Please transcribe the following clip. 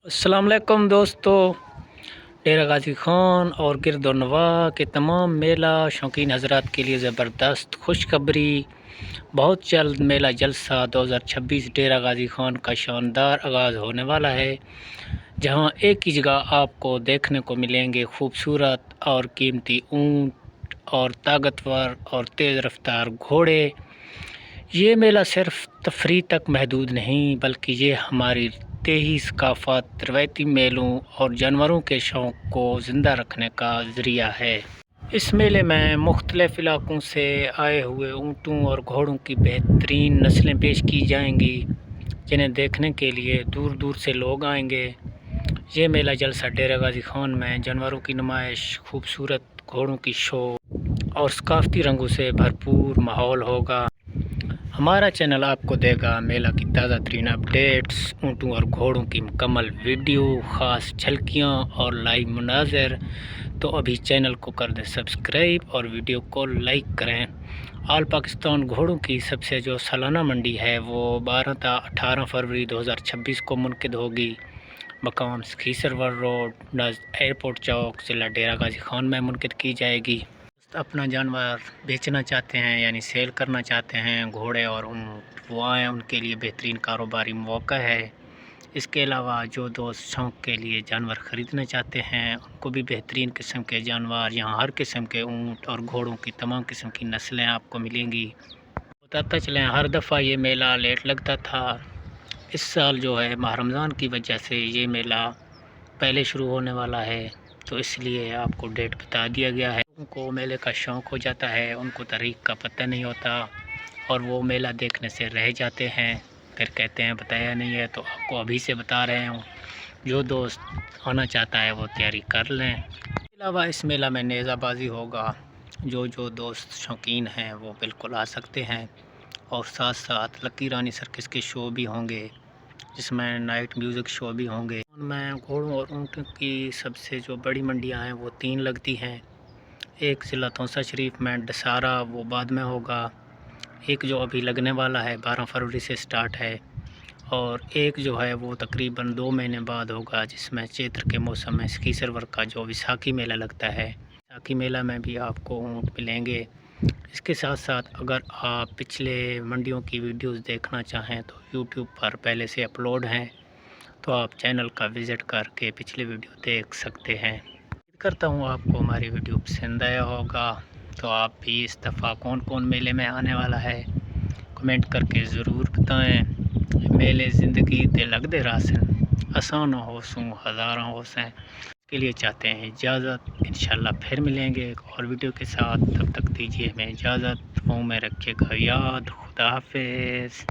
अस्सलाम वालेकुम दोस्तों। डेरा गाजी खान और गिरदोनवा के तमाम मेला शौकीन हजरात के लिए ज़बरदस्त खुशखबरी। बहुत जल्द मेला जलसा 2026 डेरा गाजी खान का शानदार आगाज़ होने वाला है, जहां एक ही जगह आपको देखने को मिलेंगे खूबसूरत और कीमती ऊंट और ताकतवर और तेज़ रफ्तार घोड़े। ये मेला सिर्फ तफरीह तक महदूद नहीं, बल्कि ये हमारी देही सकाफ़त, रवायती मेलों और जानवरों के शौक़ को ज़िंदा रखने का ज़रिया है। इस मेले में मुख्तलिफ़ इलाक़ों से आए हुए ऊँटों और घोड़ों की बेहतरीन नस्लें पेश की जाएंगी, जिन्हें देखने के लिए दूर दूर से लोग आएंगे। ये मेला जलसा डेरा गाजी खान में जानवरों की नुमाइश, खूबसूरत घोड़ों की शो और सकाफ़ती रंगों से भरपूर माहौल होगा। हमारा चैनल आपको देगा मेला की ताज़ा तरीन अपडेट्स, ऊँटों और घोड़ों की मुकम्मल वीडियो, ख़ास झलकियाँ और लाइव मुनाज़र। तो अभी चैनल को कर दें सब्सक्राइब और वीडियो को लाइक करें। आल पाकिस्तान घोड़ों की सबसे जो सालाना मंडी है वो 12 ta 18 फरवरी 2026 को मुनक़िद होगी। मकाम खीसरवर रोड नज़द एयरपोर्ट चौक, ज़िला डेरा गाजी खान में मुनक़िद की जाएगी। अपना जानवर बेचना चाहते हैं यानी सेल करना चाहते हैं, घोड़े और ऊँट, वो आएँ, उनके लिए बेहतरीन कारोबारी मौका है। इसके अलावा जो दोस्त शौक़ के लिए जानवर ख़रीदना चाहते हैं, उनको भी बेहतरीन किस्म के जानवर, यहाँ हर किस्म के ऊँट और घोड़ों की तमाम किस्म की नस्लें आपको मिलेंगी। बताता चलें, हर दफ़ा ये मेला लेट लगता था। इस साल जो है माह रमज़ान की वजह से ये मेला पहले शुरू होने वाला है, तो इसलिए आपको डेट बता दिया गया है। उनको मेले का शौक़ हो जाता है, उनको तारीख़ का पता नहीं होता और वो मेला देखने से रह जाते हैं, फिर कहते हैं बताया नहीं है। तो आपको अभी से बता रहे हूँ, जो दोस्त आना चाहता है वो तैयारी कर लें। इसके अलावा इस मेला में नेज़ाबाजी होगा, जो दोस्त शौकीन हैं वो बिल्कुल आ सकते हैं। और साथ साथ लकी रानी सर्कस के शो भी होंगे, जिसमें नाइट म्यूज़िक शो भी होंगे। उनमें घोड़ों और ऊँटों की सबसे जो बड़ी मंडियाँ हैं वो 3 लगती हैं। एक ज़िला तौसा शरीफ में दशहरा, वो बाद में होगा। एक जो अभी लगने वाला है 12 फरवरी से स्टार्ट है, और एक जो है वो तकरीबन 2 महीने बाद होगा, जिसमें चैत्र के मौसम में खीसरवर का जो विसाखी मेला लगता है। विसाखी मेला में भी आपको ऊँट मिलेंगे। इसके साथ साथ अगर आप पिछले मंडियों की वीडियोस देखना चाहें तो यूट्यूब पर पहले से अपलोड हैं, तो आप चैनल का विज़िट करके पिछले वीडियो देख सकते हैं। उम्मीद करता हूँ आपको हमारी वीडियो पसंद आया होगा। तो आप भी इस दफ़ा कौन कौन मेले में आने वाला है कमेंट करके ज़रूर बताएं। मेले ज़िंदगी ते लगदे रासन, आसान हो सूँ हज़ारा हो सें के लिए चाहते हैं इजाज़त। इंशाल्लाह फिर मिलेंगे एक और वीडियो के साथ, तब तक दीजिए हमें इजाज़त। में रखिएगा याद। खुदा हाफिज़।